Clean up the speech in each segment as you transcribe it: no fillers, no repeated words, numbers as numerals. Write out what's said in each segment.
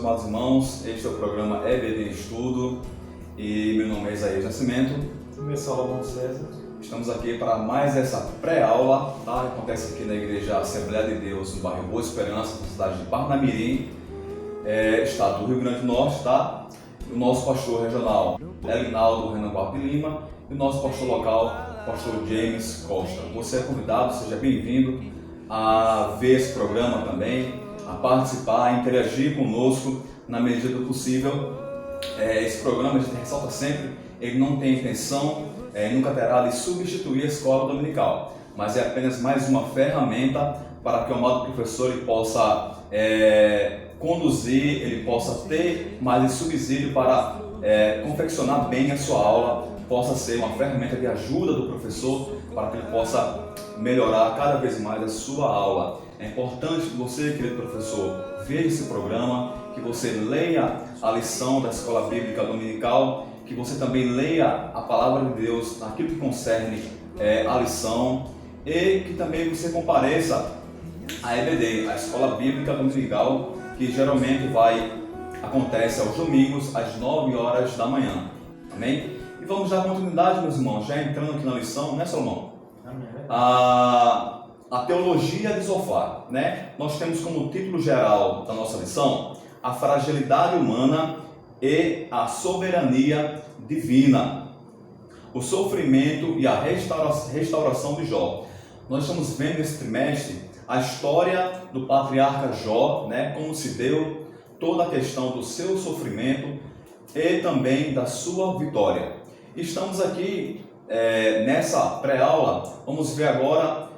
amados irmãos, este é o programa EBD Estudo e meu nome é Isaías Nascimento. Meu Salomão César. Estamos aqui para mais essa pré-aula, tá? Que acontece aqui na Igreja Assembleia de Deus, no bairro Boa Esperança, na cidade de Parnamirim, estado do Rio Grande do Norte, tá? O nosso pastor regional, Elinaldo Renan Guardi Lima, e o nosso pastor local, pastor James Costa. Você é convidado, seja bem-vindo a ver esse programa também, a participar, a interagir conosco na medida do possível. Esse programa, a gente ressalta sempre, ele não tem intenção, nunca terá de substituir a escola dominical, mas é apenas mais uma ferramenta para que o amado professor ele possa conduzir, ele possa ter mais subsídio para confeccionar bem a sua aula, possa ser uma ferramenta de ajuda do professor para que ele possa melhorar cada vez mais a sua aula. É importante que você, querido professor, veja esse programa, que você leia a lição da Escola Bíblica Dominical, que você também leia a Palavra de Deus naquilo que concerne a lição e que também você compareça à EBD, a Escola Bíblica Dominical, que geralmente acontece aos domingos às 9 horas da manhã. Amém? E vamos dar continuidade, meus irmãos, já entrando aqui na lição, né, Salomão? Amém. A teologia de Zofar, né? Nós temos como título geral da nossa lição a fragilidade humana e a soberania divina, o sofrimento e a restauração de Jó. Nós estamos vendo nesse trimestre a história do patriarca Jó, né? Como se deu toda a questão do seu sofrimento e também da sua vitória. Estamos aqui nessa pré-aula, vamos ver agora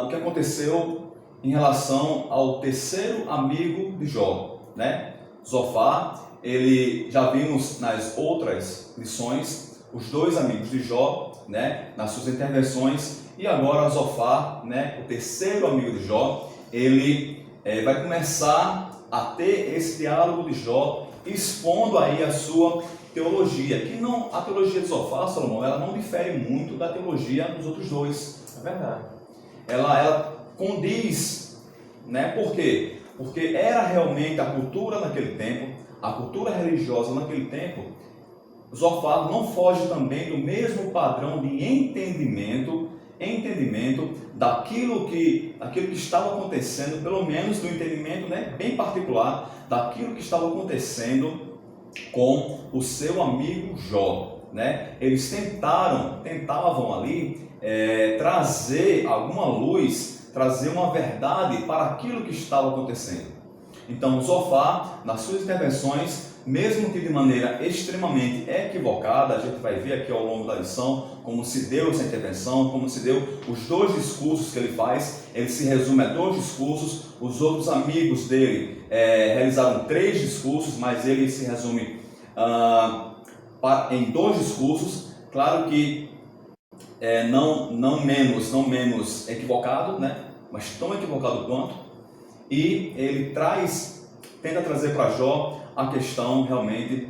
o que aconteceu em relação ao terceiro amigo de Jó, né? Zofar. Ele já vimos nas outras lições os dois amigos de Jó, né? Nas suas intervenções, e agora Zofar, né? O terceiro amigo de Jó, ele vai começar a ter esse diálogo de Jó, expondo aí a sua teologia, que não, a teologia de Zofar, Salomão, ela não difere muito da teologia dos outros dois. É verdade. Ela condiz, né? Por quê? Porque era realmente a cultura naquele tempo, a cultura religiosa naquele tempo. Zofar não foge também do mesmo padrão de entendimento daquilo que estava acontecendo, pelo menos do entendimento, né, bem particular daquilo que estava acontecendo com o seu amigo Jó, né? Eles tentavam ali trazer alguma luz, trazer uma verdade para aquilo que estava acontecendo. Então, Zofar, nas suas intervenções, mesmo que de maneira extremamente equivocada, a gente vai ver aqui ao longo da lição como se deu essa intervenção, como se deu os dois discursos que ele faz. Ele se resume a dois discursos. Os outros amigos dele realizaram 3 discursos, mas ele se resume em 2 discursos. Claro que não menos equivocado, né? Mas tão equivocado quanto. E ele tenta trazer para Jó a questão, realmente,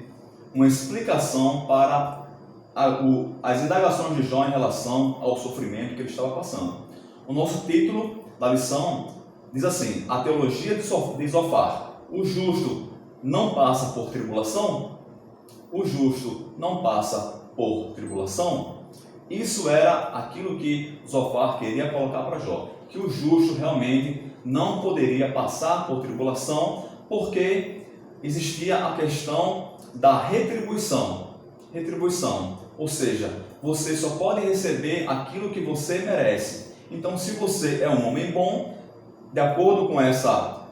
uma explicação para as indagações de Jó em relação ao sofrimento que ele estava passando. O nosso título da lição diz assim: a teologia de Zofar. O justo não passa por tribulação? O justo não passa por tribulação? Isso era aquilo que Zofar queria colocar para Jó, que o justo realmente não poderia passar por tribulação, porque existia a questão da retribuição, ou seja, você só pode receber aquilo que você merece. Então, se você é um homem bom, de acordo com essa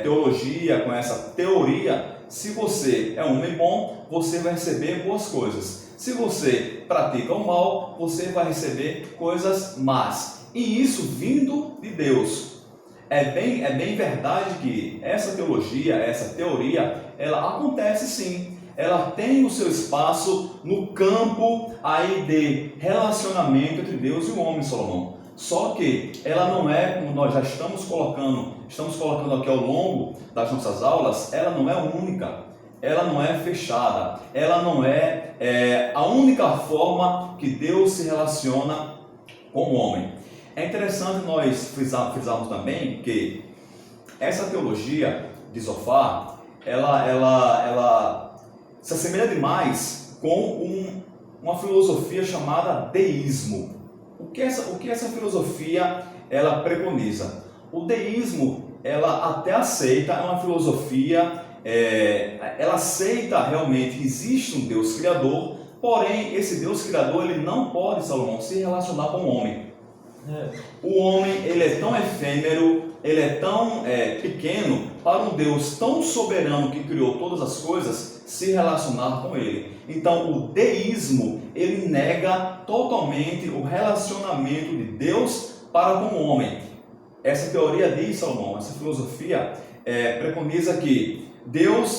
teologia, com essa teoria, se você é um homem bom, você vai receber boas coisas. Se você pratica o mal, você vai receber coisas más. E isso vindo de Deus. É bem verdade que essa teologia, essa teoria, ela acontece sim. Ela tem o seu espaço no campo aí de relacionamento entre Deus e o homem, Salomão. Só que ela não é, como nós já estamos colocando aqui ao longo das nossas aulas, ela não é única, ela não é fechada, ela não é a única forma que Deus se relaciona com o homem. É interessante nós frisarmos também que essa teologia de Zofar, ela se assemelha demais com uma filosofia chamada deísmo. O que essa filosofia ela preconiza? O deísmo, ela até aceita, é uma filosofia, ela aceita realmente que existe um Deus Criador, porém esse Deus Criador ele não pode, Salomão, se relacionar com o homem. O homem ele é tão efêmero, ele é tão pequeno para um Deus tão soberano que criou todas as coisas se relacionar com ele. Então o deísmo ele nega totalmente o relacionamento de Deus para com o homem. Essa teoria diz, Salomão, essa filosofia preconiza que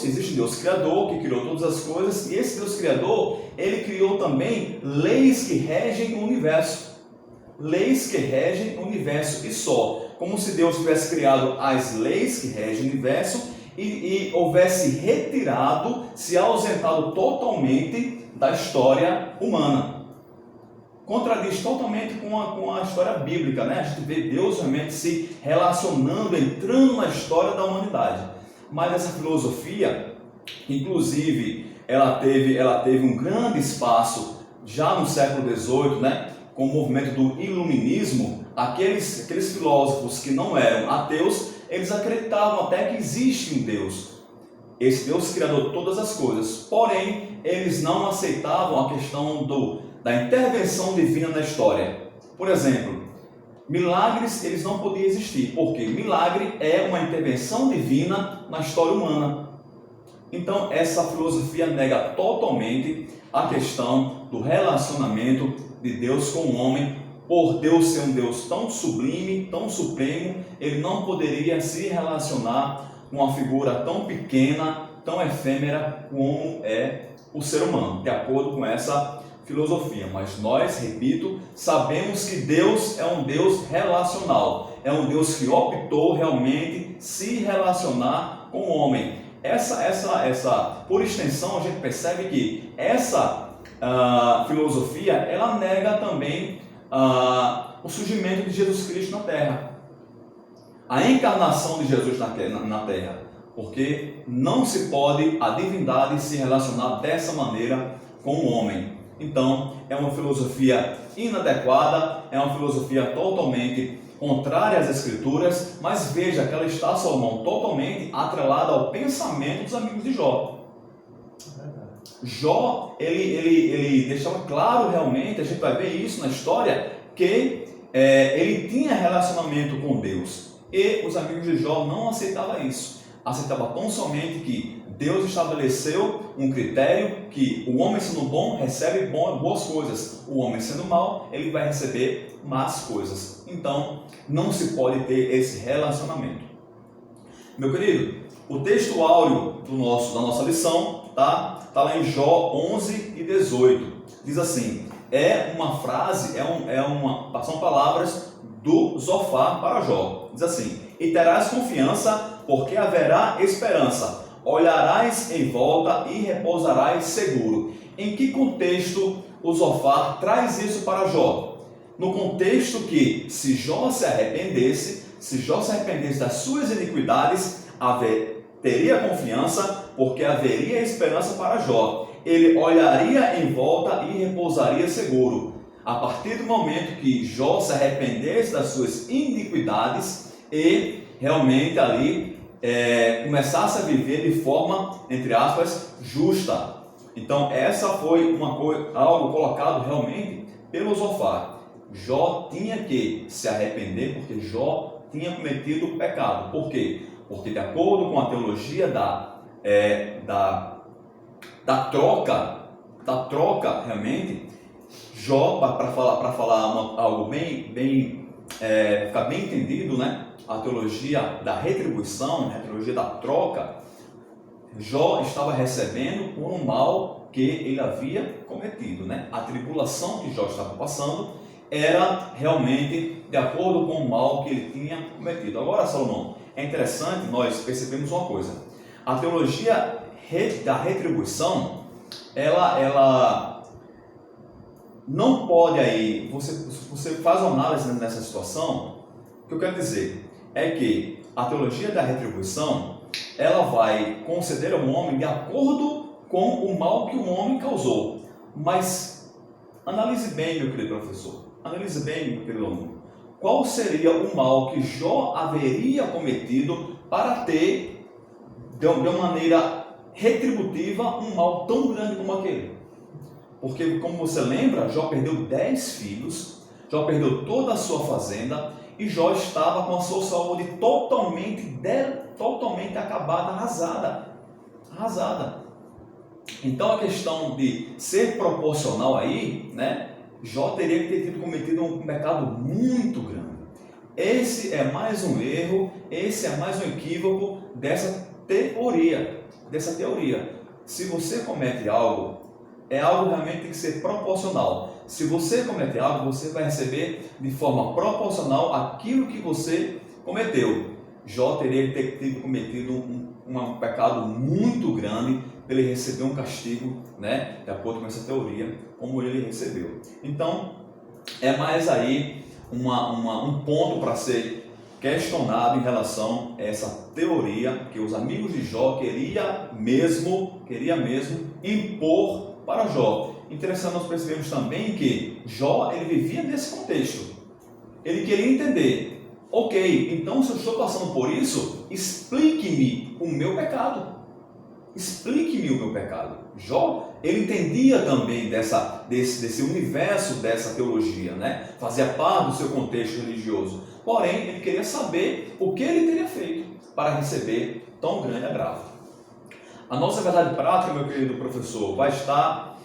existe um Deus Criador que criou todas as coisas, e esse Deus Criador ele criou também leis que regem o universo. Leis que regem o universo e só. Como se Deus tivesse criado as leis que regem o universo e houvesse retirado, se ausentado totalmente da história humana. Contradiz totalmente com a história bíblica, né? A gente vê Deus realmente se relacionando, entrando na história da humanidade. Mas essa filosofia, inclusive, ela teve um grande espaço já no século XVIII, né? Com o movimento do iluminismo. Aqueles filósofos que não eram ateus, eles acreditavam até que existe um Deus. Esse Deus criador de todas as coisas. Porém, eles não aceitavam a questão da intervenção divina na história. Por exemplo, milagres eles não podiam existir, porque milagre é uma intervenção divina na história humana. Então, essa filosofia nega totalmente a questão do relacionamento de Deus com o homem. Por Deus ser um Deus tão sublime, tão supremo, ele não poderia se relacionar com uma figura tão pequena, tão efêmera como é o ser humano, de acordo com essa filosofia. Mas nós, repito, sabemos que Deus é um Deus relacional, é um Deus que optou realmente se relacionar com o homem. Por extensão, a gente percebe que essa filosofia, ela nega também o surgimento de Jesus Cristo na Terra, a encarnação de Jesus na Terra, porque não se pode a divindade se relacionar dessa maneira com o homem. Então, é uma filosofia inadequada, é uma filosofia totalmente contrária às Escrituras, mas veja que ela está, Salomão, totalmente atrelada ao pensamento dos amigos de Jó. Jó, ele deixava claro realmente, a gente vai ver isso na história, que ele tinha relacionamento com Deus. E os amigos de Jó não aceitavam isso. Aceitavam tão somente que Deus estabeleceu um critério que o homem sendo bom recebe boas coisas. O homem sendo mau, ele vai receber más coisas. Então, não se pode ter esse relacionamento. Meu querido, o texto áureo da nossa lição tá lá em Jó 11 e 18. Diz assim, são palavras do Zofar para Jó. Diz assim, e terás confiança, porque haverá esperança. Olharás em volta e repousarás seguro. Em que contexto o Zofar traz isso para Jó? No contexto que, se Jó se arrependesse das suas iniquidades, teria confiança, porque haveria esperança para Jó. Ele olharia em volta e repousaria seguro. A partir do momento que Jó se arrependesse das suas iniquidades e realmente ali começasse a viver de forma, entre aspas, justa. Então essa foi algo colocado realmente pelo Zofar. Jó tinha que se arrepender porque Jó tinha cometido pecado. Por quê? Porque de acordo com a teologia da troca realmente, Jó, para falar algo ficar bem entendido, né? A teologia da retribuição, a teologia da troca, Jó estava recebendo por um mal que ele havia cometido, né? A tribulação que Jó estava passando era realmente de acordo com o mal que ele tinha cometido. Agora, Salomão, é interessante nós percebemos uma coisa. A teologia da retribuição, ela não pode aí, você faz uma análise nessa situação, o que eu quero dizer é que a teologia da retribuição, ela vai conceder ao homem de acordo com o mal que o homem causou. Mas analise bem, meu querido professor, analise bem, meu querido aluno, qual seria o mal que Jó haveria cometido para ter, de uma maneira retributiva, um mal tão grande como aquele? Porque, como você lembra, Jó perdeu 10 filhos, Jó perdeu toda a sua fazenda, e Jó estava com a sua saúde totalmente acabada, arrasada. Então a questão de ser proporcional aí, né? Jó teria que ter cometido um pecado muito grande. Esse é mais um erro, esse é mais um equívoco dessa teoria. Se você comete algo, é algo realmente que tem que ser proporcional. Se você comete algo, você vai receber de forma proporcional aquilo que você cometeu. Jó teria que ter cometido um pecado muito grande para ele receber um castigo, né, de acordo com essa teoria, como ele recebeu. Então, é mais aí um ponto para ser questionado em relação a essa teoria que os amigos de Jó queria mesmo impor para Jó. Interessante nós percebemos também que Jó, ele vivia nesse contexto. Ele queria entender, ok, então se eu estou passando por isso, explique-me o meu pecado. Jó, ele entendia também desse universo, dessa teologia, né? Fazia parte do seu contexto religioso. Porém, ele queria saber o que ele teria feito para receber tão grande agravo. A nossa verdade prática, meu querido professor, vai estar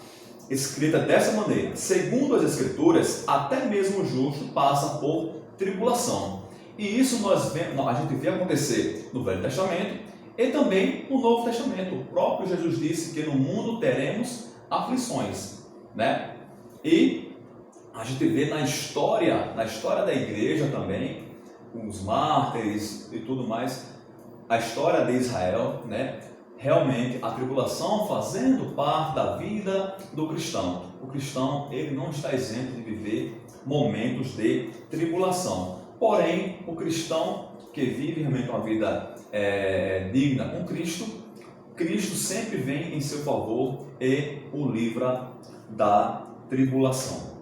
escrita dessa maneira. Segundo as Escrituras, até mesmo o justo passa por tribulação. E isso a gente vê acontecer no Velho Testamento e também no Novo Testamento. O próprio Jesus disse que no mundo teremos aflições, né? E a gente vê na história da igreja também, os mártires e tudo mais, a história de Israel, né? Realmente a tribulação fazendo parte da vida do cristão. O cristão, ele não está isento de viver momentos de tribulação. Porém, o cristão que vive realmente uma vida digna com Cristo, Cristo sempre vem em seu favor e o livra da tribulação.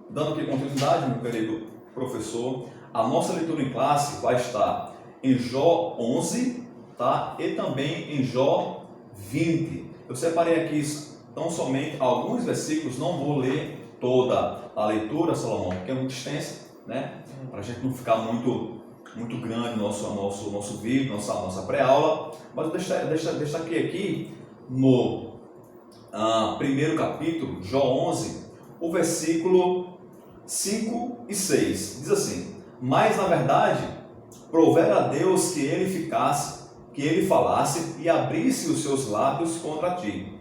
Dando aqui continuidade, meu querido professor, a nossa leitura em classe vai estar em Jó 11, tá? E também em Jó 20. Eu separei aqui tão somente alguns versículos, não vou ler toda a leitura, Salomão, porque é muito extensa, né? Para a gente não ficar muito grande nosso vídeo, nossa pré-aula, mas eu destaquei aqui no primeiro capítulo, Jó 11, o versículo 5 e 6, diz assim: mas na verdade, provera a Deus que ele falasse e abrisse os seus lábios contra ti.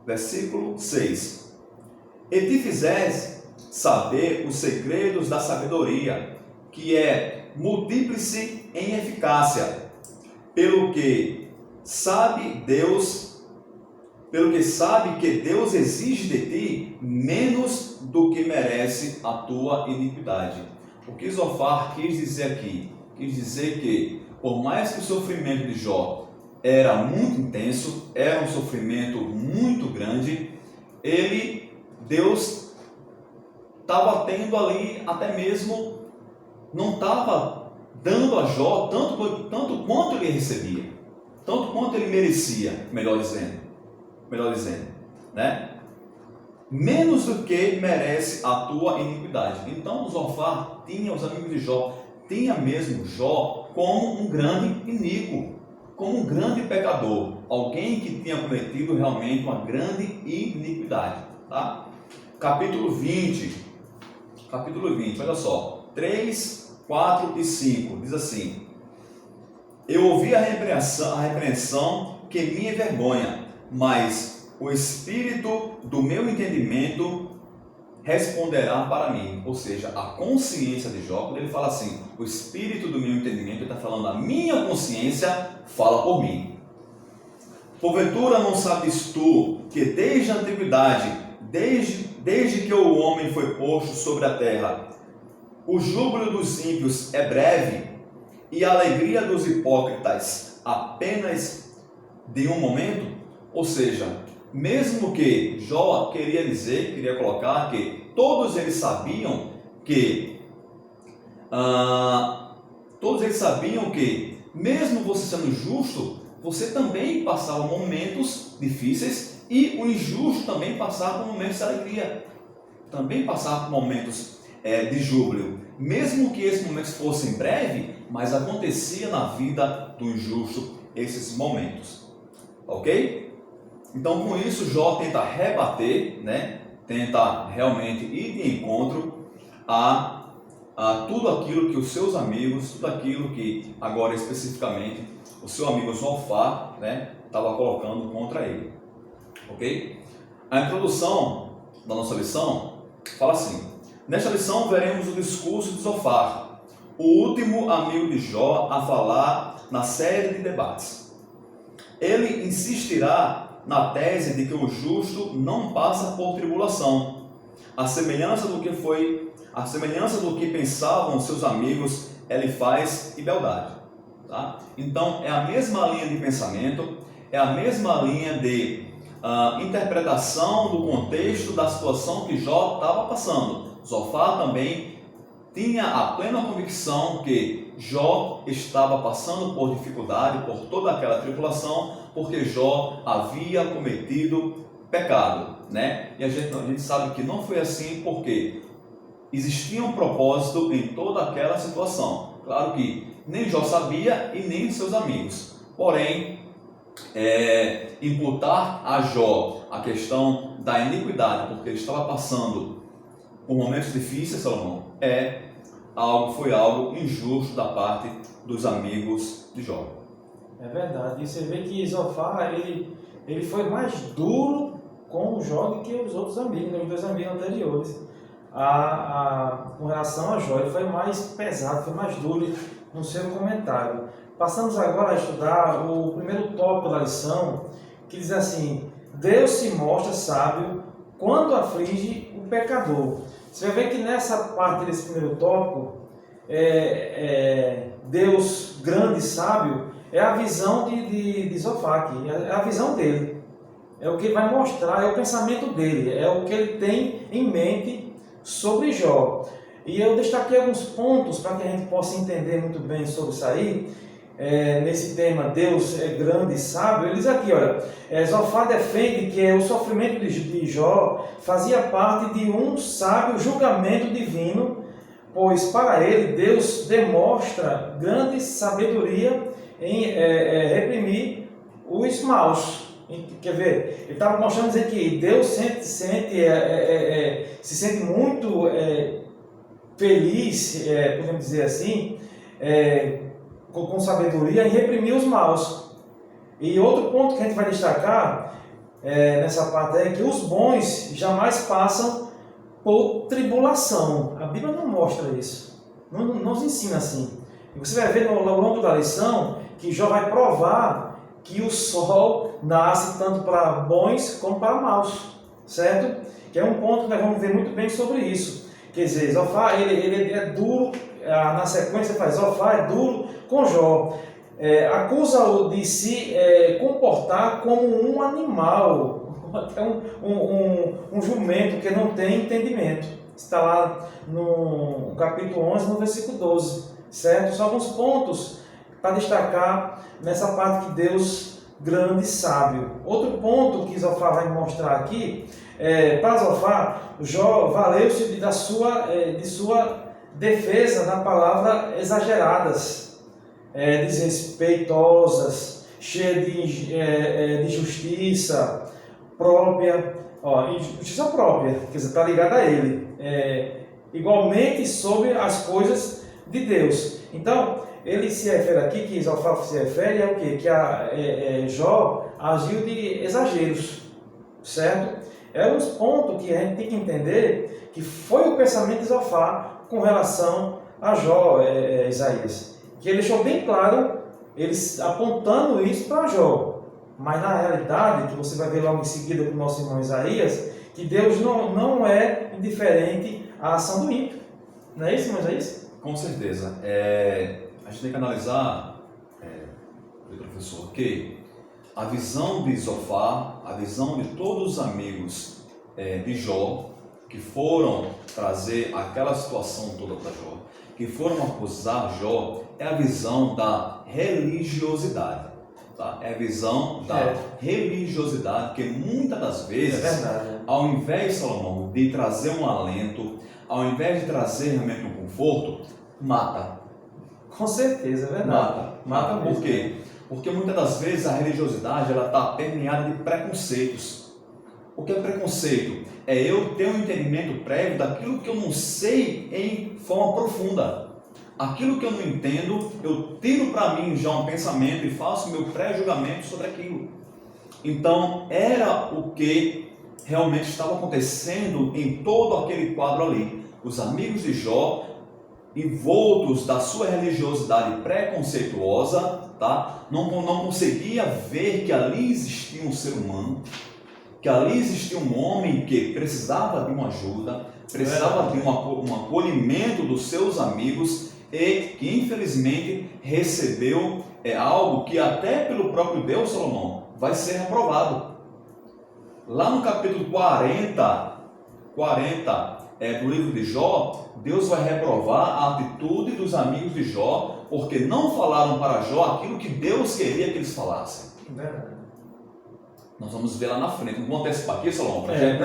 Versículo 6: e te fizesse saber os segredos da sabedoria, que é múltiplice em eficácia, pelo que sabe que Deus exige de ti menos do que merece a tua iniquidade. O que Zofar quis dizer aqui? Quis dizer que, por mais que o sofrimento de Jó era muito intenso, era um sofrimento muito grande, Deus estava tendo ali, até mesmo, não estava dando a Jó tanto quanto ele recebia, tanto quanto ele merecia, melhor dizendo, né? Menos do que merece a tua iniquidade. Então Zofar tinha, os amigos de Jó, tinha mesmo Jó como um grande iníquo, como um grande pecador, alguém que tinha cometido realmente uma grande iniquidade, tá? Capítulo 20, olha só, 3, 4 e 5, diz assim: eu ouvi a repreensão que me envergonha, mas o espírito do meu entendimento responderá para mim. Ou seja, a consciência de Jó, quando ele fala assim, o espírito do meu entendimento, ele está falando, a minha consciência fala por mim. Porventura não sabes tu que desde a antiguidade, desde que o homem foi posto sobre a terra, o júbilo dos ímpios é breve e a alegria dos hipócritas apenas de um momento? Ou seja, mesmo que Jó queria colocar que todos eles sabiam que mesmo você sendo justo, você também passava momentos difíceis, e o injusto também passava por momentos de alegria, também passava por momentos de júbilo, mesmo que esses momentos fossem breves, mas acontecia na vida do injusto esses momentos, ok? Então, com isso, Jó tenta rebater, né? Tenta realmente ir de encontro a tudo aquilo que os seus amigos, tudo aquilo que agora especificamente o seu amigo Zofar, né, estava colocando contra ele, ok? A introdução da nossa lição fala assim: nesta lição veremos o discurso de Zofar, o último amigo de Jó a falar na série de debates. Ele insistirá na tese de que o justo não passa por tribulação, a semelhança do que pensavam seus amigos Elifaz e Bildade. Tá? Então, é a mesma linha de pensamento, é a mesma linha de interpretação do contexto da situação que Jó estava passando. Zofar também tinha a plena convicção que Jó estava passando por dificuldade, por toda aquela tribulação, porque Jó havia cometido pecado, né? E a gente sabe que não foi assim, porque existia um propósito em toda aquela situação. Claro que nem Jó sabia e nem seus amigos. Porém, imputar a Jó a questão da iniquidade, porque ele estava passando por momentos difíceis, Salomão, foi algo injusto da parte dos amigos de Jó. É verdade. E você vê que Zofar, ele foi mais duro com o Jó do que os outros amigos, os dois amigos anteriores. Com relação a Jó, ele foi mais pesado, foi mais duro no seu comentário. Passamos agora a estudar o primeiro tópico da lição, que diz assim: Deus se mostra sábio quando aflige o pecador. Você vai ver que nessa parte desse primeiro tópico, Deus grande e sábio é a visão de Zofar aqui, é a visão dele. É o que ele vai mostrar, é o pensamento dele, é o que ele tem em mente sobre Jó. E eu destaquei alguns pontos para que a gente possa entender muito bem sobre isso aí. Nesse tema, Deus é grande e sábio. Ele diz aqui, olha, Zofar defende que o sofrimento de Jó fazia parte de um sábio julgamento divino, pois para ele Deus demonstra grande sabedoria em reprimir os maus. Quer ver? Ele estava mostrando dizer que Deus se sente muito feliz, podemos dizer assim, com sabedoria, em reprimir os maus. E outro ponto que a gente vai destacar nessa parte é que os bons jamais passam por tribulação. A Bíblia não mostra isso, não nos ensina assim. E você vai ver ao longo da lição que Jó vai provar que o sol nasce tanto para bons como para maus, certo? Que é um ponto que nós vamos ver muito bem sobre isso. Quer dizer, Zofar, ele é duro, na sequência faz Zofar é duro com Jó. Acusa-o de se comportar como um animal, até um jumento que não tem entendimento. Está lá no capítulo 11, no versículo 12, certo? São alguns pontos para destacar nessa parte que Deus grande e sábio. Outro ponto que Zofar vai mostrar aqui, para Zofar, Jó valeu-se de sua defesa na palavra exageradas, desrespeitosas, cheias de justiça própria, justiça própria, quer dizer, está ligada a ele, igualmente sobre as coisas de Deus. Então, ele se refere aqui, que Zofar se refere o quê? Que Jó agiu de exageros, certo? É um ponto que a gente tem que entender que foi o pensamento de Zofar com relação a Jó, Isaías. Que ele deixou bem claro, eles apontando isso para Jó. Mas na realidade, que você vai ver logo em seguida com o nosso irmão Isaías, que Deus não é indiferente à ação do ímpio. Não é isso, irmão Isaías? Com certeza. A a gente tem que analisar, professor, que a visão de Zofar, a visão de todos os amigos de Jó, que foram trazer aquela situação toda para Jó, que foram acusar Jó, é a visão da religiosidade. Tá? É a visão da religiosidade, que muitas das vezes, ao invés, Salomão, de trazer um alento, ao invés de trazer realmente um conforto, mata. Com certeza, é verdade. Mata por quê? Porque muitas das vezes a religiosidade está permeada de preconceitos. O que é preconceito? É eu ter um entendimento prévio daquilo que eu não sei em forma profunda. Aquilo que eu não entendo, eu tiro para mim já um pensamento e faço o meu pré-julgamento sobre aquilo. Então, era o que realmente estava acontecendo em todo aquele quadro ali. Os amigos de Jó, envoltos da sua religiosidade preconceituosa, tá? não conseguia ver que ali existia um ser humano, que ali existia um homem que precisava de uma ajuda, precisava de um acolhimento dos seus amigos, e que infelizmente recebeu algo que até pelo próprio Deus, Salomão, vai ser reprovado. Lá no capítulo 40 do livro de Jó, Deus vai reprovar a atitude dos amigos de Jó, porque não falaram para Jó aquilo que Deus queria que eles falassem. Nós vamos ver lá na frente. Não vou antecipar aqui, Salomão, para gente,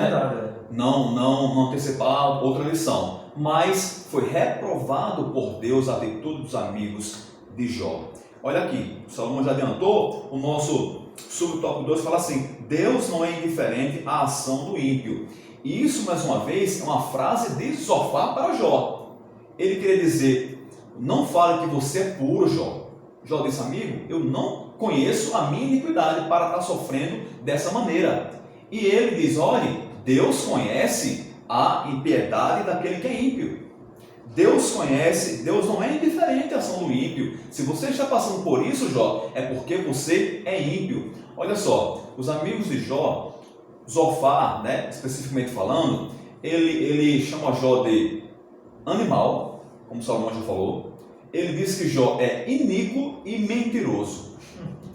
não antecipar outra lição. Mas foi reprovado por Deus a atitude dos amigos de Jó. Olha aqui, o Salomão já adiantou, o nosso subtópico 2 fala assim: Deus não é indiferente à ação do ímpio. E isso, mais uma vez, é uma frase de Zofar para Jó. Ele queria dizer: não fale que você é puro, Jó. Jó disse: amigo, eu não conheço a minha iniquidade para estar sofrendo dessa maneira. E ele diz: olhe, Deus conhece a impiedade daquele que é ímpio. Deus conhece, Deus não é indiferente à ação do ímpio. Se você está passando por isso, Jó, é porque você é ímpio. Olha só, os amigos de Jó, Zofar, especificamente falando, ele chama Jó de animal, como Salomão já falou. Ele diz que Jó é iníquo e mentiroso.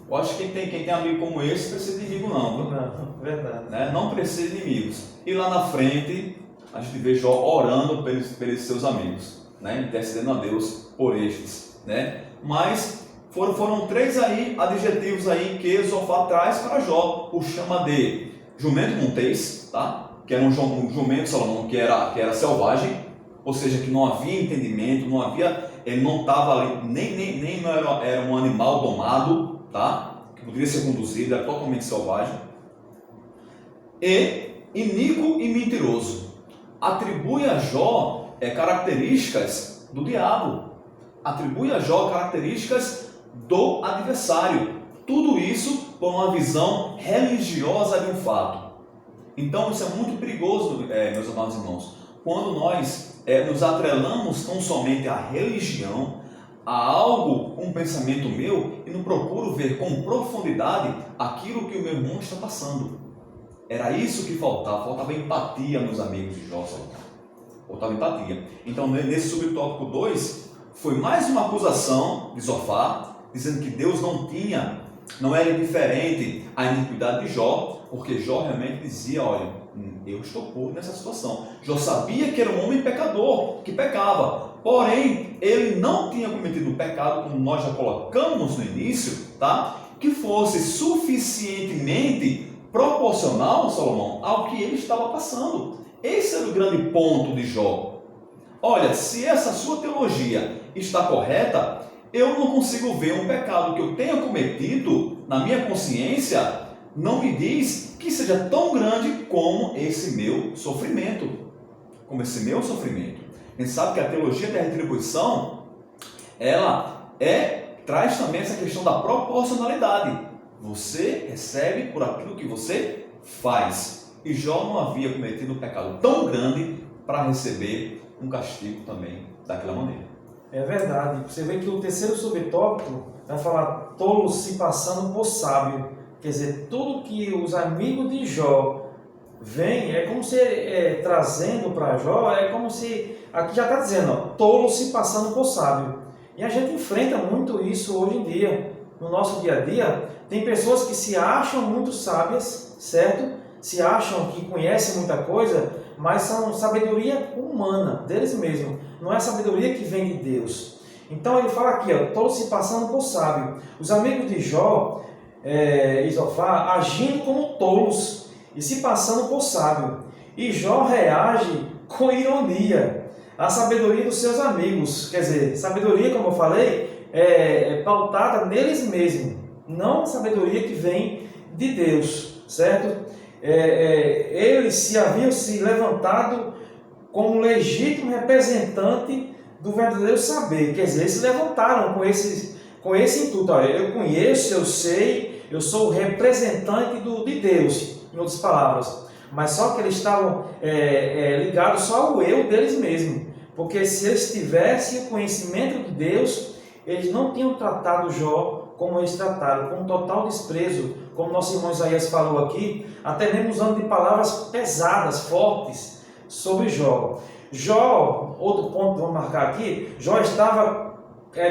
Eu acho que quem tem amigo como esse precisa de inimigo não. Não, verdade. Não precisa de inimigos. E lá na frente, a gente vê Jó orando pelos seus amigos, intercedendo a Deus por estes. Mas foram três adjetivos aí que Zofar traz para Jó. O chama de jumento montês, tá? Que era um jumento, Salomão, que era selvagem, ou seja, que não havia entendimento, ele não estava ali, nem era um animal domado, tá? Que poderia ser conduzido, era totalmente selvagem. E iníquo e mentiroso. Atribui a Jó características do diabo. Atribui a Jó características do adversário. Tudo isso por uma visão religiosa de um fato. Então isso é muito perigoso, meus amados irmãos, quando nós nos atrelamos tão somente à religião, a algo, um pensamento meu, e não procuro ver com profundidade aquilo que o meu irmão está passando. Era isso que faltava empatia, meus amigos de Jó. Faltava empatia. Então, nesse subtópico 2, foi mais uma acusação de Zofar, dizendo que Deus não era indiferente à iniquidade de Jó, porque Jó realmente dizia: olha, eu estou puro nessa situação. Jó sabia que era um homem pecador, que pecava, porém, ele não tinha cometido o pecado, como nós já colocamos no início, tá? Que fosse suficientemente proporcional, Salomão, ao que ele estava passando. Esse era o grande ponto de Jó. Olha, se essa sua teologia está correta, eu não consigo ver um pecado que eu tenha cometido na minha consciência, não me diz que seja tão grande como esse meu sofrimento. Como esse meu sofrimento. A gente sabe que a teologia da retribuição, ela traz também essa questão da proporcionalidade. Você recebe por aquilo que você faz. E Jó não havia cometido um pecado tão grande para receber um castigo também daquela maneira. É verdade. Você vê que o terceiro subtópico vai falar tolo se passando por sábio. Quer dizer, tudo que os amigos de Jó veem é como se trazendo para Jó, é como se, aqui já está dizendo, tolo se passando por sábio. E a gente enfrenta muito isso hoje em dia. No nosso dia a dia, tem pessoas que se acham muito sábias, certo? Se acham que conhecem muita coisa, mas são sabedoria humana, deles mesmos. Não é sabedoria que vem de Deus. Então ele fala aqui, ó, todos se passando por sábio. Os amigos de Jó e Zofar agindo como tolos e se passando por sábio. E Jó reage com ironia à sabedoria dos seus amigos. Quer dizer, sabedoria, como eu falei, é pautada neles mesmos, não sabedoria que vem de Deus, certo? Eles se haviam se levantado como legítimo representante do verdadeiro saber. Quer dizer, eles se levantaram com esse intuito. Olha, eu conheço, eu sei, eu sou o representante de Deus, em outras palavras. Mas só que eles estavam ligados só ao eu deles mesmos. Porque se eles tivessem o conhecimento de Deus, eles não tinham tratado Jó como eles trataram, com total desprezo, como nosso irmão Isaías falou aqui, até mesmo usando de palavras pesadas, fortes, sobre Jó. Jó, outro ponto que vamos marcar aqui, Jó estava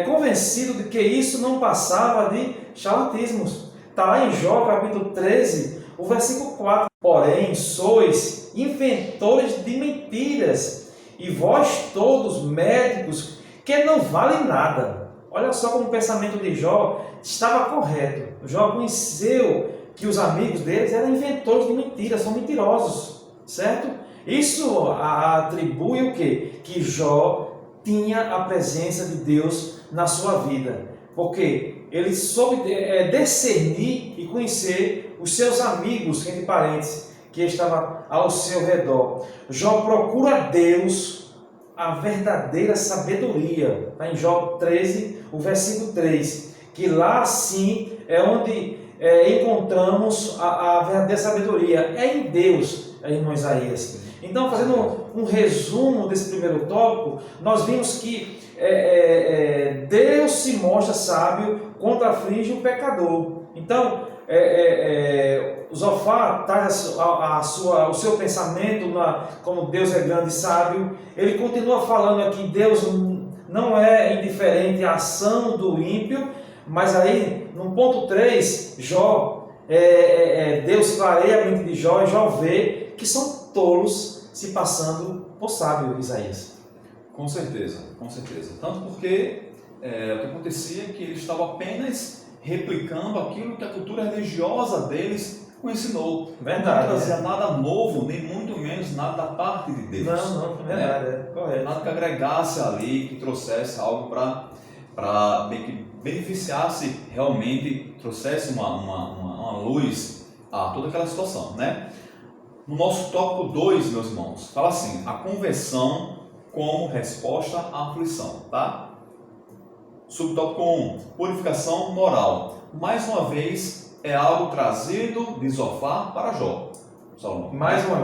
convencido de que isso não passava de charlatismos. Está lá em Jó, capítulo 13, o versículo 4. Porém, sois inventores de mentiras, e vós todos médicos que não valem nada. Olha só como o pensamento de Jó estava correto. Jó conheceu que os amigos deles eram inventores de mentiras, são mentirosos, certo? Isso atribui o quê? Que Jó tinha a presença de Deus na sua vida, porque ele soube discernir e conhecer os seus amigos, entre parentes, que estavam ao seu redor. Jó procura Deus, a verdadeira sabedoria. Está em Jó 13, o versículo 3, que lá sim é onde encontramos a verdadeira sabedoria. É em Deus, irmão Isaías. Então, fazendo um resumo desse primeiro tópico, nós vimos que Deus se mostra sábio quando aflige o pecador. Então, Zofar traz o seu pensamento como Deus é grande e sábio. Ele continua falando aqui, Deus não é indiferente à ação do ímpio, mas aí, no ponto 3, Deus clareia a mente de Jó, e Jó vê que são tolos se passando por sábio, Isaías. Com certeza, com certeza. Tanto porque o que acontecia é que eles estavam apenas replicando aquilo que a cultura religiosa deles o ensinou. Verdade. Não trazia nada novo, nem muito menos nada da parte de Deus. Não, verdade, correto. Nada que agregasse ali, que trouxesse algo para que beneficiasse realmente, trouxesse uma luz a toda aquela situação, né? No nosso tópico 2, meus irmãos, fala assim, a conversão como resposta à aflição, tá? Subtópico 1, purificação moral. Mais uma vez, é algo trazido de Zofar para Jó. Salomão. Mais uma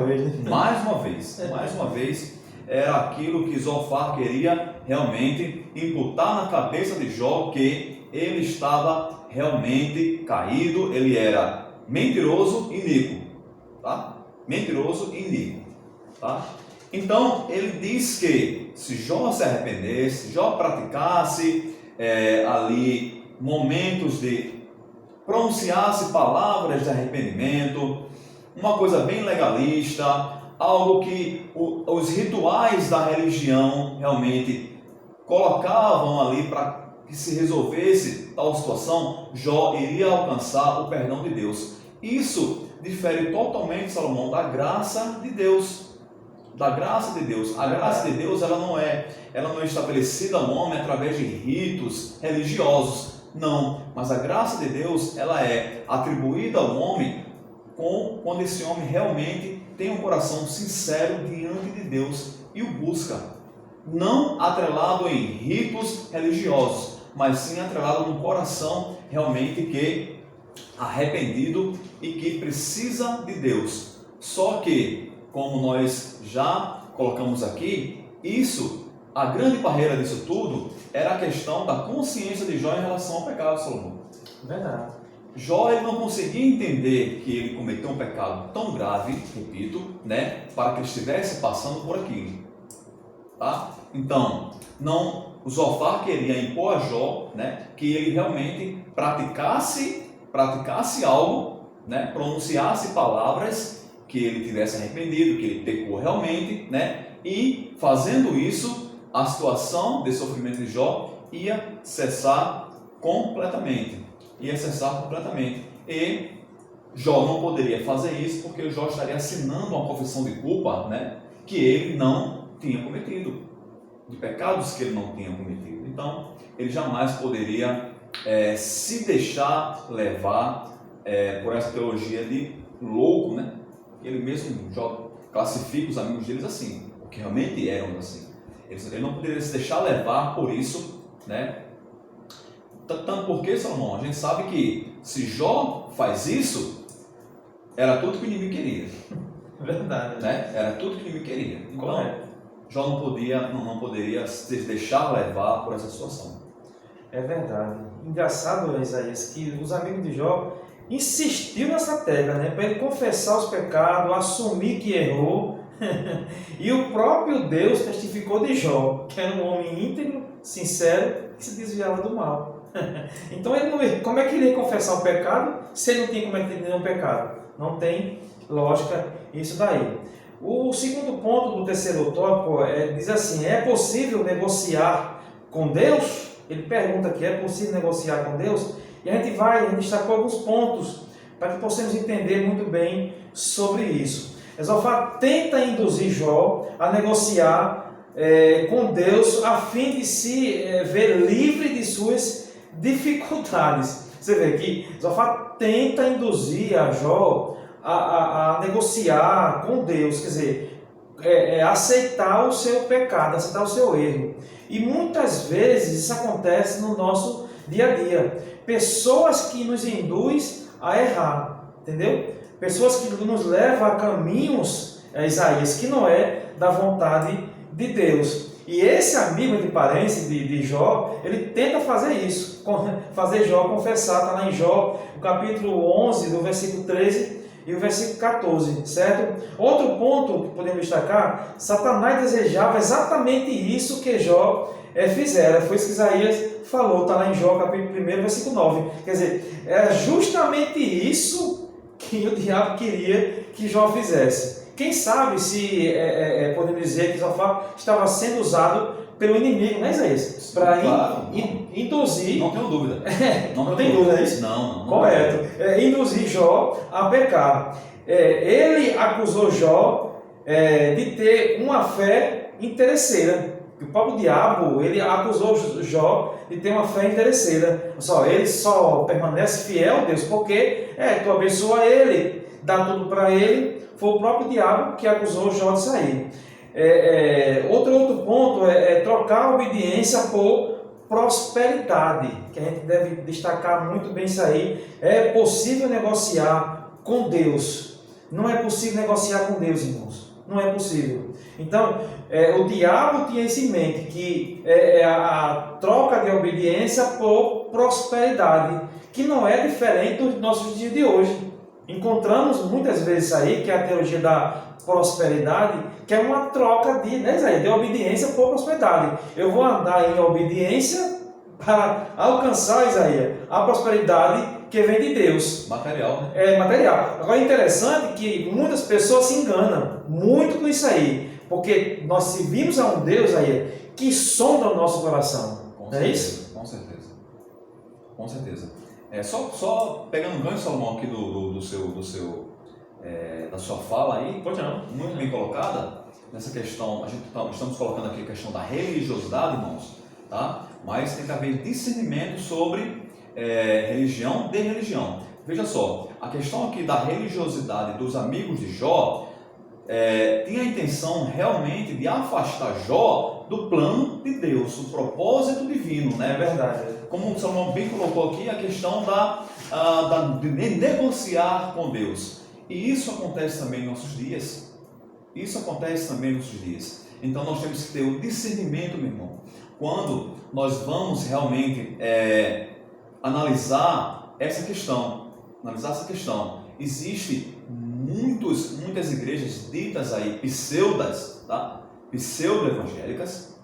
vez, era aquilo que Zofar queria realmente imputar na cabeça de Jó, que ele estava realmente caído, ele era mentiroso e iníquo, tá? Mentiroso e iníquo, tá? Então, ele diz que se Jó se arrependesse, Jó praticasse ali momentos de pronunciasse palavras de arrependimento, uma coisa bem legalista, algo que os rituais da religião realmente colocavam ali para que se resolvesse tal situação, Jó iria alcançar o perdão de Deus. Isso difere totalmente, Salomão, da graça de Deus. Da graça de Deus. A graça de Deus ela não é estabelecida ao homem através de ritos religiosos. Não, mas a graça de Deus ela é atribuída ao homem quando esse homem realmente tem um coração sincero diante de Deus e o busca. Não atrelado em ritos religiosos, mas sim atrelado num coração realmente que arrependido e que precisa de Deus. Só que, como nós já colocamos aqui, a grande barreira disso tudo era a questão da consciência de Jó em relação ao pecado, Salomão. Verdade. Jó ele não conseguia entender que ele cometeu um pecado tão grave, repito, né, para que ele estivesse passando por aquilo. Tá? Então, o Zofar queria impor a Jó, né, que ele realmente praticasse algo, né, pronunciasse palavras que ele tivesse arrependido, que ele pecou realmente, né, e fazendo isso, a situação de sofrimento de Jó ia cessar completamente. E Jó não poderia fazer isso porque Jó estaria assinando uma confissão de culpa, né, que ele não tinha cometido, de pecados que ele não tinha cometido. Então, ele jamais poderia se deixar levar por essa teologia de louco, né? Ele mesmo classifica os amigos deles assim, porque realmente eram assim. Ele não poderia se deixar levar por isso, né? Tanto porque, Salomão, a gente sabe que se Jó faz isso, era tudo que o inimigo queria. Verdade. Né? Era tudo que o inimigo queria. Então, Correto. Jó não poderia se deixar levar por essa situação. É verdade. Engraçado, Isaías, que os amigos de Jó insistiu nessa tecla, né? Para ele confessar os pecados, assumir que errou. E o próprio Deus testificou de Jó, que era um homem íntegro, sincero, que se desviava do mal. Então, como é que ele ia confessar o pecado se ele não tinha cometido nenhum pecado? Não tem lógica isso daí. O segundo ponto do terceiro tópico diz assim: é possível negociar com Deus? Ele pergunta aqui: é possível negociar com Deus? E a gente destacou alguns pontos para que possamos entender muito bem sobre isso. Zofar tenta induzir Jó a negociar com Deus a fim de se ver livre de suas dificuldades. Você vê que Zofar tenta induzir a Jó a negociar com Deus, quer dizer, aceitar o seu pecado, aceitar o seu erro. E muitas vezes isso acontece no nosso dia a dia. Pessoas que nos induzem a errar, entendeu? Pessoas que nos levam a caminhos, Isaías, que não é da vontade de Deus. E esse amigo de parente de Jó, ele tenta fazer isso, fazer Jó confessar, está lá em Jó, no capítulo 11, do versículo 13 e o versículo 14, certo? Outro ponto que podemos destacar: Satanás desejava exatamente isso que Jó fizera. Foi isso que Isaías falou, está lá em Jó, capítulo 1, versículo 9. Quer dizer, é justamente isso que o diabo queria que Jó fizesse. Quem sabe se podemos dizer que Zofar estava sendo usado pelo inimigo, né, Isaías? Para induzir. Não tenho dúvida. Não tem dúvida, é isso? Não. Correto. Induzir Jó a pecar. Ele acusou Jó de ter uma fé interesseira. O próprio diabo, ele acusou Jó de ter uma fé interesseira. Ele só permanece fiel a Deus porque tu abençoa ele, dá tudo para ele. Foi o próprio diabo que acusou Jó disso aí. Outro ponto é trocar a obediência por prosperidade, que a gente deve destacar muito bem isso aí. É possível negociar com Deus. Não é possível negociar com Deus, irmãos. Não é possível. Então, o diabo tinha isso em mente, que a troca de obediência por prosperidade, que não é diferente dos nossos dias de hoje. Encontramos muitas vezes aí, que é a teologia da prosperidade, que é uma troca de obediência por prosperidade. Eu vou andar em obediência para alcançar, Isaías, a prosperidade que vem de Deus. Material, né? É material. Agora é interessante que muitas pessoas se enganam muito com isso aí, porque nós servimos a um Deus aí que sonda o nosso coração. Não é isso? Com certeza. Só pegando um gancho, Salomão, aqui da sua fala aí, muito bem colocada, nessa questão, estamos colocando aqui a questão da religiosidade, irmãos, tá? Mas tem que haver discernimento sobre religião de religião. Veja só, a questão aqui da religiosidade dos amigos de Jó tinha a intenção realmente de afastar Jó do plano de Deus, do propósito divino, né? É verdade. Como o Salomão bem colocou aqui, a questão de negociar com Deus. E isso acontece também em nossos dias. Então nós temos que ter o discernimento, meu irmão. Quando nós vamos realmente analisar essa questão. Existem muitas igrejas ditas aí, pseudas, tá? pseudo-evangélicas,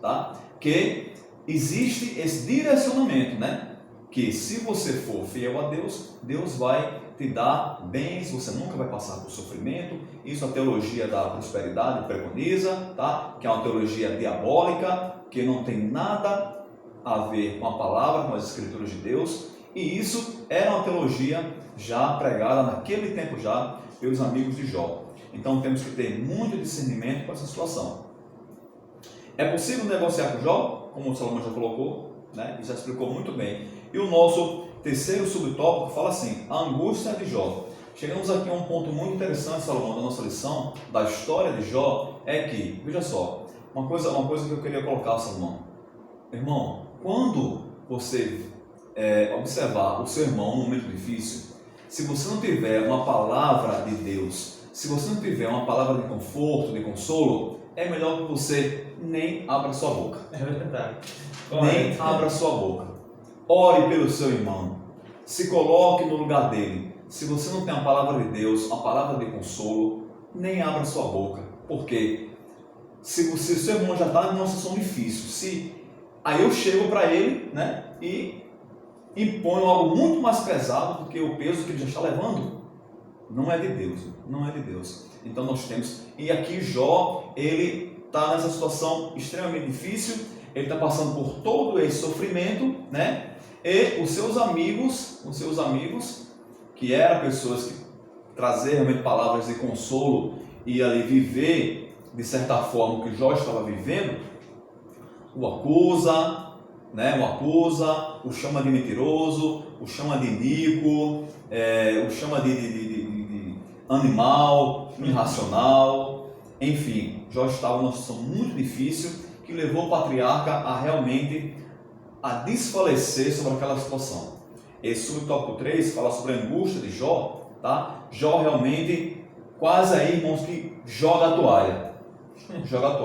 tá? Que existe esse direcionamento, né? Que se você for fiel a Deus, Deus vai te dar bens, você nunca vai passar por sofrimento. Isso a teologia da prosperidade preconiza, tá? Que é uma teologia diabólica, que não tem nada a ver com a palavra, com as escrituras de Deus. E isso era uma teologia já pregada naquele tempo já pelos amigos de Jó. Então temos que ter muito discernimento com essa situação. É possível negociar com Jó, como o Salomão já colocou, né? E já explicou muito bem. E o nosso terceiro subtópico fala assim: a angústia de Jó. Chegamos aqui a um ponto muito interessante, Salomão, da nossa lição, da história de Jó, é que, veja só, uma coisa que eu queria colocar, Salomão. Irmão, quando você observar o seu irmão num momento difícil, se você não tiver uma palavra de Deus, se você não tiver uma palavra de conforto, de consolo, é melhor que você nem abra sua boca. É verdade. Nem abra sua boca. Ore pelo seu irmão. Se coloque no lugar dele. Se você não tem a palavra de Deus, a palavra de consolo, nem abra sua boca. Por quê? Se o seu irmão já está numa situação difícil, aí eu chego para ele, né, e imponho algo muito mais pesado do que o peso que ele já está levando, não é de Deus, não é de Deus. Então nós temos, e aqui Jó, ele está nessa situação extremamente difícil, ele está passando por todo esse sofrimento, né? E os seus amigos, que eram pessoas que traziam realmente palavras de consolo e ali viver de certa forma o que Jó estava vivendo, o acusa, né? O chama de mentiroso, o chama de iníquo, o chama de animal, irracional, enfim, Jó estava numa situação muito difícil que levou o patriarca a realmente desfalecer sobre aquela situação. Esse subtópico 3 fala sobre a angústia de Jó, tá? Jó realmente, quase aí, irmãos, que joga a toalha.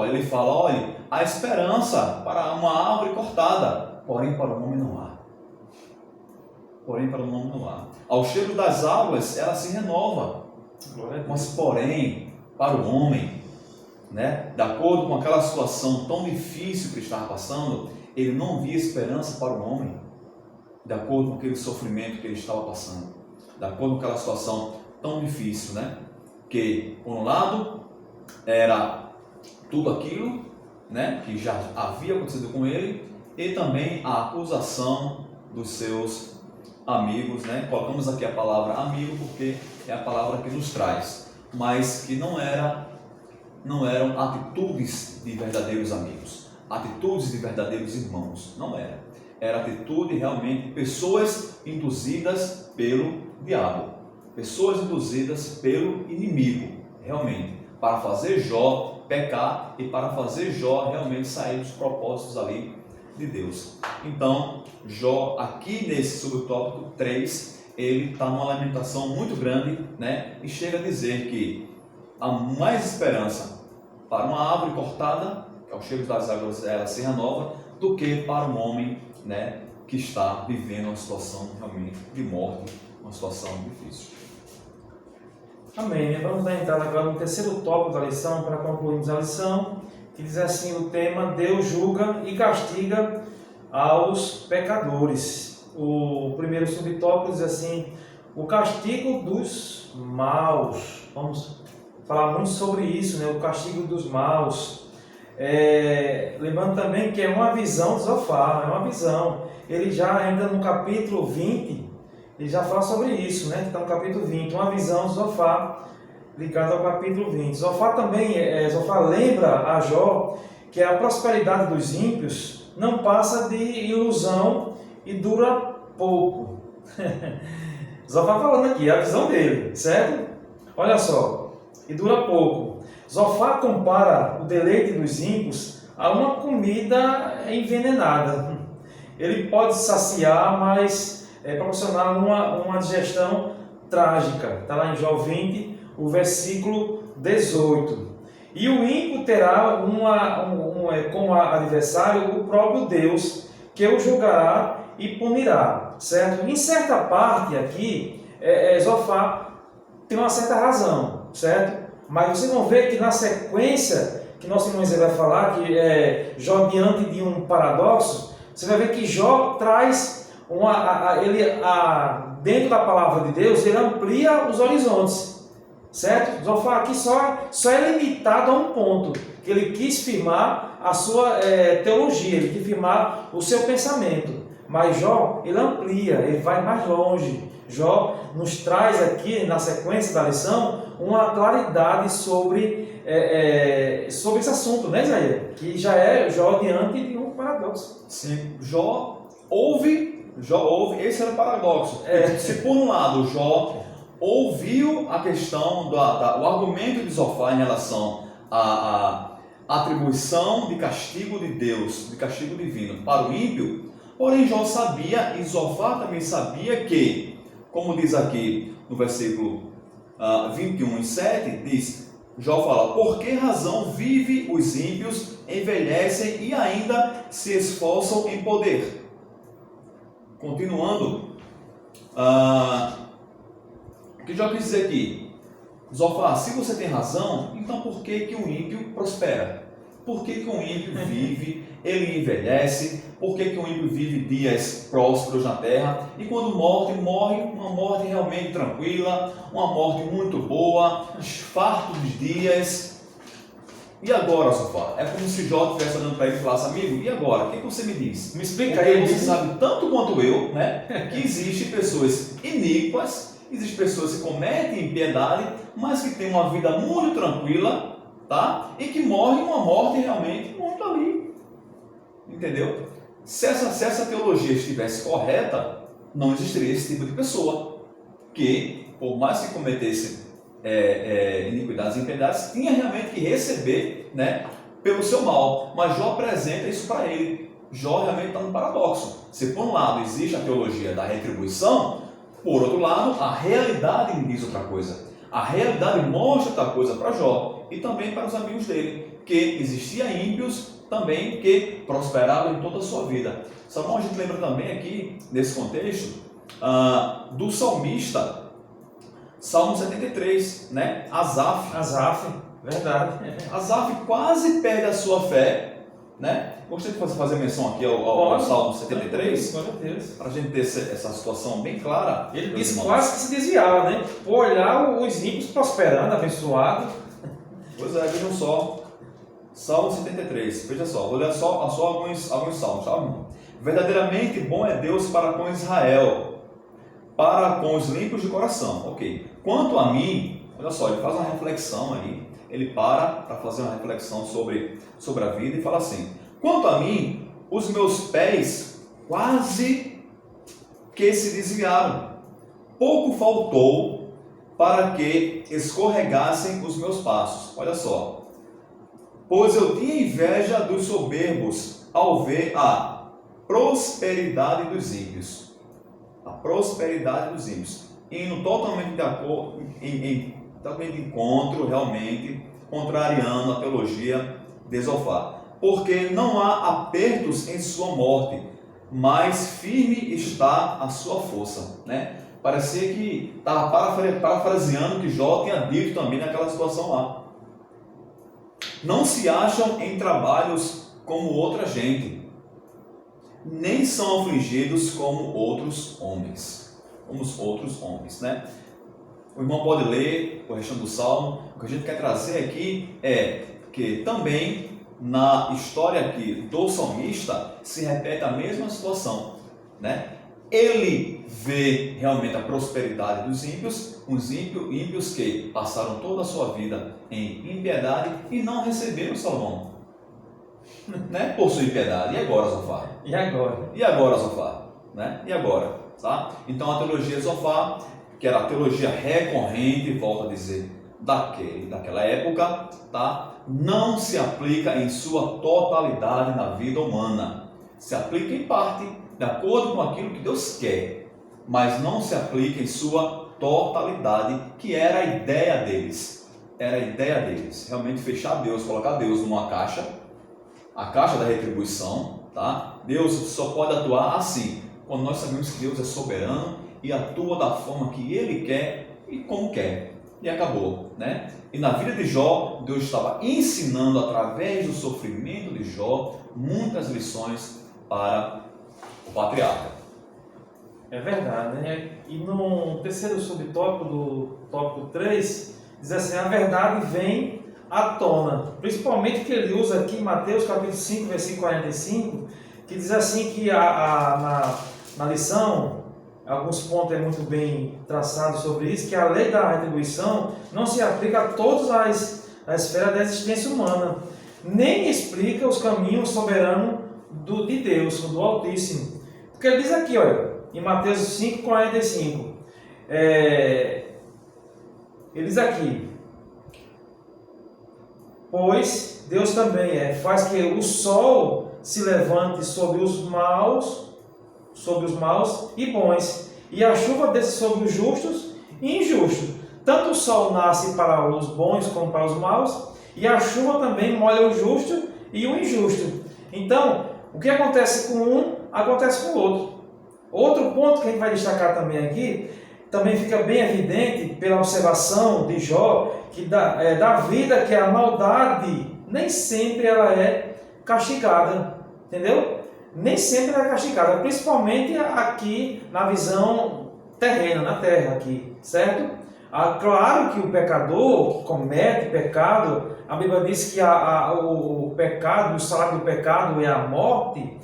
Ele fala: olha, há esperança para uma árvore cortada, porém para o homem não há. Ao cheiro das águas ela se renova, mas porém para o homem, né, de acordo com aquela situação tão difícil que ele estava passando, ele não via esperança para o homem, de acordo com aquele sofrimento que ele estava passando, de acordo com aquela situação tão difícil, né? Que, por um lado, era tudo aquilo, né, que já havia acontecido com ele, e também a acusação dos seus amigos, né? Colocamos aqui a palavra amigo porque é a palavra que nos traz, mas que não eram atitudes de verdadeiros amigos, atitudes de verdadeiros irmãos, não era. Era atitude realmente de pessoas induzidas pelo diabo, pessoas induzidas pelo inimigo, realmente, para fazer Jó pecar e para fazer Jó realmente sair dos propósitos ali de Deus. Então, Jó, aqui nesse subtópico 3, ele está numa lamentação muito grande, né? E chega a dizer que há mais esperança para uma árvore cortada, que ao cheiro das águas ela se renova, do que para um homem, né, que está vivendo uma situação realmente de morte, uma situação difícil. Amém. Vamos dar entrada agora no terceiro tópico da lição, para concluirmos a lição, que diz assim o tema: Deus julga e castiga aos pecadores. O primeiro subtópico diz assim: o castigo dos maus. Vamos falar muito sobre isso, né? O castigo dos maus. Lembrando também que é uma visão de Zofar, é uma visão. Ele já ainda no capítulo 20, ele já fala sobre isso, né? Então, no capítulo 20, uma visão de Zofar ligada ao capítulo 20. Zofar também, Zofar lembra a Jó que a prosperidade dos ímpios não passa de ilusão e dura pouco. Zofar falando aqui, a visão dele, certo? Olha só, e dura pouco. Zofar compara o deleite dos ímpios a uma comida envenenada. Ele pode saciar, mas proporcionar uma digestão trágica. Está lá em Jó 20, o versículo 18. E o ímpio terá como adversário o próprio Deus, que o julgará e punirá. Certo? Em certa parte aqui, Zofar tem uma certa razão, certo? Mas vocês vão ver que na sequência, que nosso irmão Zé vai falar, que é Jó diante de um paradoxo, você vai ver que Jó traz dentro da palavra de Deus, ele amplia os horizontes, certo? Zofar aqui só é limitado a um ponto, que ele quis firmar a sua teologia, ele quis firmar o seu pensamento. Mas Jó, ele amplia, ele vai mais longe. Jó nos traz aqui, na sequência da lição, uma claridade sobre esse assunto, né, Isaías? Que já é Jó diante de um paradoxo. Sim, Jó ouve, esse era o paradoxo. Se por um lado Jó ouviu a questão, o argumento de Zofar em relação à atribuição de castigo de Deus, de castigo divino para o ímpio, porém Jó sabia, e Zofar também sabia que, como diz aqui no versículo 21:7, diz, Jó fala, por que razão vive os ímpios, envelhecem e ainda se esforçam em poder? Continuando, o que Jó quis dizer aqui? Zofar, se você tem razão, então por que o ímpio prospera? Por que o ímpio vive, ele envelhece? Por que o ímpio vive dias prósperos na terra? E quando morre uma morte realmente tranquila, uma morte muito boa, farto de dias. E agora, Zofar? É como se Jó estivesse olhando para ele e falasse, amigo, e agora? O que você me diz? Me explica Porque aí. você sabe tanto quanto eu, né, que existem pessoas iníquas, existem pessoas que cometem impiedade, mas que têm uma vida muito tranquila, tá? E que morrem uma morte realmente muito ali. Entendeu? Se essa teologia estivesse correta, não existiria esse tipo de pessoa que, por mais que cometesse iniquidades e impiedades, tinha realmente que receber, né, pelo seu mal. Mas Jó apresenta isso para ele. Jó realmente está no paradoxo. Se por um lado existe a teologia da retribuição, por outro lado, a realidade me diz outra coisa. A realidade mostra outra coisa para Jó e também para os amigos dele, que existia ímpios também que prosperavam em toda a sua vida. Salomão, a gente lembra também aqui, nesse contexto, do salmista, Salmo 73, né? Asaf, verdade. Asaf quase perde a sua fé, né? Gostaria de fazer menção aqui ao Salmo 73, para a gente ter essa situação bem clara. Ele disse quase que se desviava, né? Por olhar os ímpios prosperando, abençoado. Pois é, vejam só. Salmo 73, veja só, vou ler só alguns salmos, tá? Verdadeiramente bom é Deus para com Israel, para com os limpos de coração. Ok. Quanto a mim, olha só, ele faz uma reflexão aí, ele para fazer uma reflexão sobre a vida e fala assim, quanto a mim, os meus pés quase que se desviaram, pouco faltou para que escorregassem os meus passos. Olha só, pois eu tinha inveja dos soberbos ao ver a prosperidade dos ímpios. A prosperidade dos ímpios. Indo totalmente de acordo, totalmente de encontro, realmente, contrariando a teologia de Zofar. Porque não há apertos em sua morte, mas firme está a sua força. Né? Parecia que estava parafraseando o que Jó tinha dito também naquela situação lá. Não se acham em trabalhos como outra gente, nem são afligidos como outros homens. Como os outros homens, né? O irmão pode ler o restante do Salmo. O que a gente quer trazer aqui é que também na história aqui do salmista se repete a mesma situação, né? Ele vê realmente a prosperidade dos ímpios, os ímpios que passaram toda a sua vida em impiedade e não receberam Salomão, né? Por sua impiedade. E agora, Zofar? E agora? E agora, Zofar? Né? E agora? Tá? Então a teologia de Zofar, que era a teologia recorrente, volto a dizer, daquela época, tá? Não se aplica em sua totalidade na vida humana. Se aplica em parte, de acordo com aquilo que Deus quer, mas não se aplica em sua totalidade, que era a ideia deles. Era a ideia deles, realmente fechar Deus, colocar Deus numa caixa, a caixa da retribuição, tá? Deus só pode atuar assim, quando nós sabemos que Deus é soberano e atua da forma que Ele quer e como quer. e acabou, né? E na vida de Jó, Deus estava ensinando através do sofrimento de Jó muitas lições para o patriarca. É verdade, né? E no terceiro subtópico do tópico 3, diz assim, a verdade vem à tona. Principalmente que ele usa aqui em Mateus capítulo 5, versículo 45, que diz assim que na lição, alguns pontos é muito bem traçado sobre isso, que a lei da retribuição não se aplica a todas as esferas da existência humana, nem explica os caminhos soberanos de Deus, do Altíssimo. Porque ele diz aqui, olha, em Mateus 5, 45, ele diz aqui, pois Deus também faz que o sol se levante sobre os maus e bons, e a chuva desce sobre os justos e injustos. Tanto o sol nasce para os bons como para os maus, e a chuva também molha o justo e o injusto. Então, o que acontece com um, acontece com o outro. Outro ponto que a gente vai destacar também aqui, também fica bem evidente pela observação de Jó, que da vida que a maldade nem sempre ela é castigada, entendeu? Nem sempre ela é castigada, principalmente aqui na visão terrena, na terra aqui, certo? Claro que o pecador que comete pecado, a Bíblia diz que o pecado, o salário do pecado é a morte,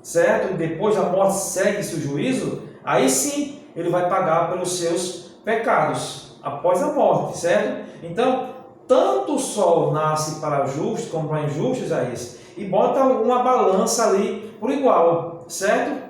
certo? Depois da morte segue-se o juízo, aí sim ele vai pagar pelos seus pecados, após a morte, certo? Então, tanto o sol nasce para justos como para injustos, Isaías, e bota uma balança ali por igual, certo?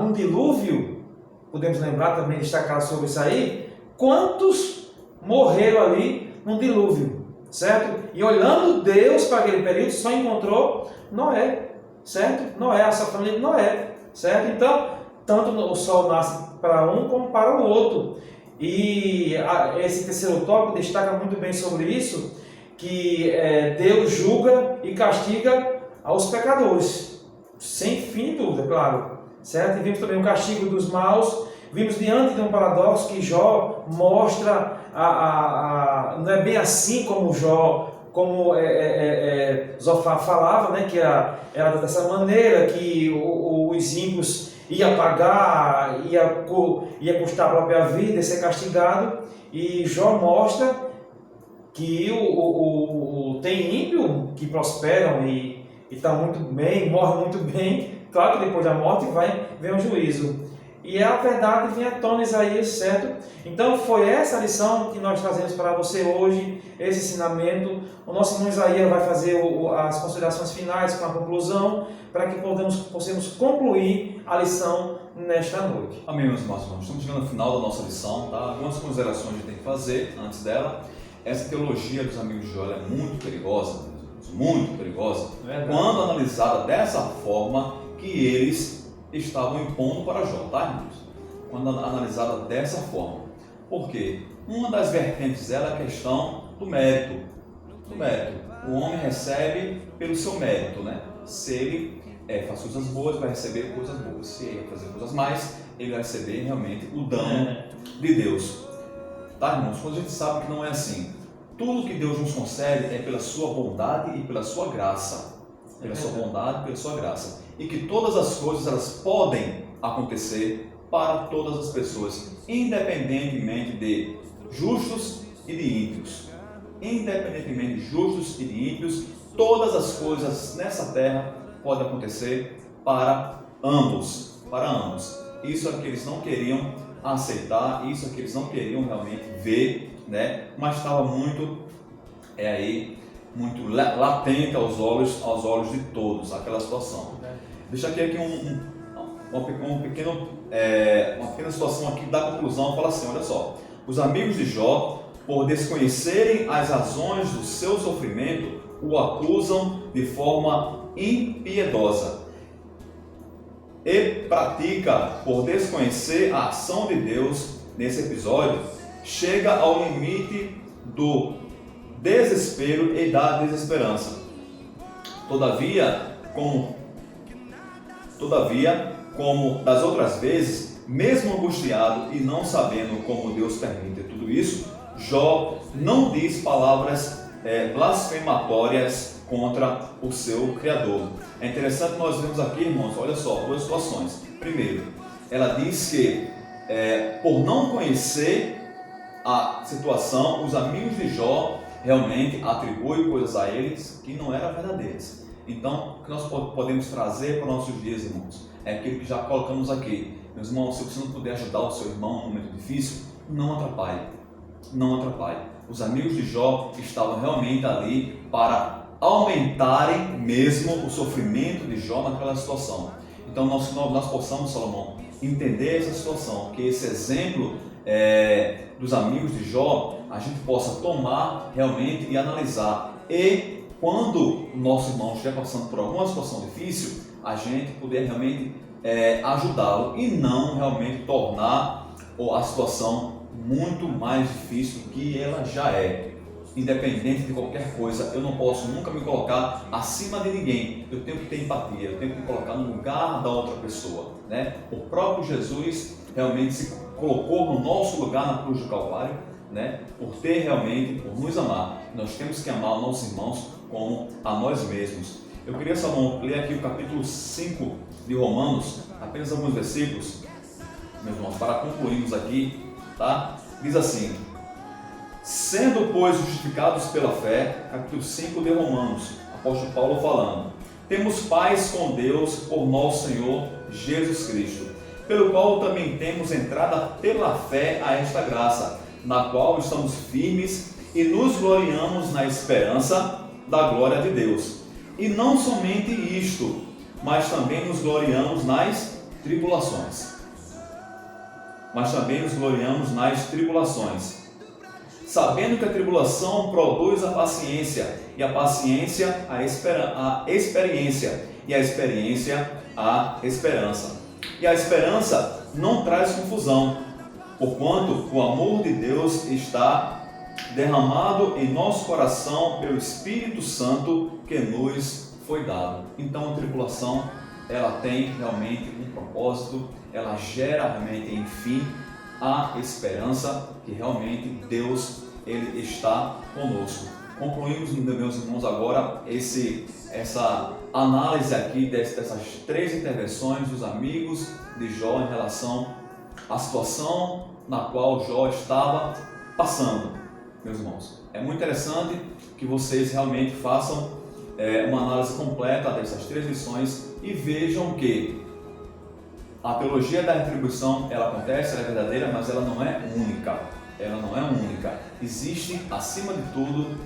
Num dilúvio, podemos lembrar também, destacar sobre isso aí, quantos morreram ali no dilúvio, certo? E olhando Deus para aquele período, só encontrou Noé, certo? Noé, a sua família de Noé, certo? Então, tanto o sol nasce para um como para o outro. E esse terceiro tópico destaca muito bem sobre isso, que Deus julga e castiga aos pecadores, sem fim de dúvida, claro, certo? E vimos também o castigo dos maus, vimos diante de um paradoxo que Jó mostra, não é bem assim como Zofar falava, né, que era dessa maneira, que os ímpios ia pagar, ia custar a própria vida e ser castigado, e Jó mostra que tem ímpio que prosperam e está muito bem, morre muito bem, claro que depois da morte vem o juízo. E a verdade vem à tona, Isaías, certo? Então foi essa lição que nós trazemos para você hoje, esse ensinamento. O nosso irmão Isaías vai fazer as considerações finais com a conclusão, para que possamos concluir a lição nesta noite. Amém, meus irmãos. Estamos chegando ao final da nossa lição, tá? Algumas considerações a gente tem que fazer antes dela. Essa teologia dos amigos de Jó é muito perigosa, muito perigosa, quando analisada dessa forma que eles estavam impondo para Jó, tá, irmãos? Quando analisada dessa forma. Por quê? Uma das vertentes é a questão do mérito. O homem recebe pelo seu mérito, né? Se ele faz coisas boas, vai receber coisas boas. Se ele fazer coisas mais, ele vai receber realmente o dano de Deus. Tá, irmãos? Quando a gente sabe que não é assim. Tudo que Deus nos concede é pela sua bondade e pela sua graça. Pela sua bondade e pela sua graça. E que todas as coisas elas podem acontecer para todas as pessoas, independentemente de justos e de ímpios. Independentemente de justos e de ímpios, todas as coisas nessa terra podem acontecer para ambos. Para ambos. Isso é o que eles não queriam aceitar, isso é o que eles não queriam realmente ver, né? Mas estava muito muito latente aos olhos de todos aquela situação. Deixa aqui uma pequena situação aqui da conclusão. Fala assim, olha só, os amigos de Jó, por desconhecerem as razões do seu sofrimento, o acusam de forma impiedosa e pratica, por desconhecer a ação de Deus nesse episódio, chega ao limite do desespero e da desesperança. Todavia, como das outras vezes, mesmo angustiado e não sabendo como Deus permite tudo isso, Jó não diz palavras blasfematórias contra o seu Criador. É interessante nós vemos aqui, irmãos, olha só, duas situações. Primeiro, ela diz que por não conhecer a situação, os amigos de Jó realmente atribuem coisas a eles que não eram verdadeiras. Então, o que nós podemos trazer para os nossos dias, irmãos, é aquilo que já colocamos aqui. Meus irmãos, se você não puder ajudar o seu irmão num momento difícil, não atrapalhe. Não atrapalhe. Os amigos de Jó estavam realmente ali para aumentarem mesmo o sofrimento de Jó naquela situação. Então, nós possamos, Salomão, entender essa situação, que esse exemplo dos amigos de Jó, a gente possa tomar realmente e analisar. E quando o nosso irmão estiver passando por alguma situação difícil, a gente poder realmente ajudá-lo e não realmente tornar a situação muito mais difícil do que ela já é. Independente de qualquer coisa, eu não posso nunca me colocar acima de ninguém. Eu tenho que ter empatia, eu tenho que me colocar no lugar da outra pessoa, né? O próprio Jesus realmente se colocou no nosso lugar na cruz do Calvário, né? Por nos amar. Nós temos que amar os nossos irmãos como a nós mesmos. Eu queria, Salomão, ler aqui o capítulo 5 de Romanos, apenas alguns versículos, meus irmãos, para concluirmos aqui, tá? Diz assim: sendo, pois, justificados pela fé, capítulo 5 de Romanos, apóstolo Paulo falando, temos paz com Deus por nosso Senhor Jesus Cristo, pelo qual também temos entrada pela fé a esta graça, na qual estamos firmes e nos gloriamos na esperança da glória de Deus. E não somente isto, mas também nos gloriamos nas tribulações. Sabendo que a tribulação produz a paciência, e a paciência a experiência, e a experiência a esperança. E a esperança não traz confusão, porquanto o amor de Deus está derramado em nosso coração pelo Espírito Santo que nos foi dado. Então a tribulação, ela tem realmente um propósito, ela gera realmente, enfim, a esperança que realmente Deus, Ele está conosco. Concluímos, meus irmãos, agora essa análise aqui dessas três intervenções dos amigos de Jó em relação à situação na qual Jó estava passando, meus irmãos. É muito interessante que vocês realmente façam uma análise completa dessas três lições e vejam que a teologia da retribuição, ela acontece, ela é verdadeira, mas ela não é única. Existe, acima de tudo,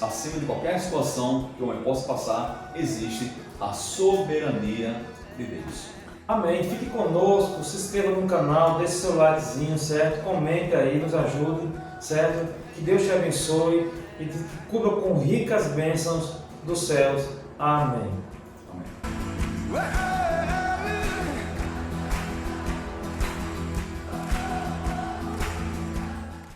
acima de qualquer situação que o homem possa passar, existe a soberania de Deus. Amém. Fique conosco, se inscreva no canal, deixe seu likezinho, certo? Comente aí, nos ajude, certo? Que Deus te abençoe e te cubra com ricas bênçãos dos céus. Amém. Amém.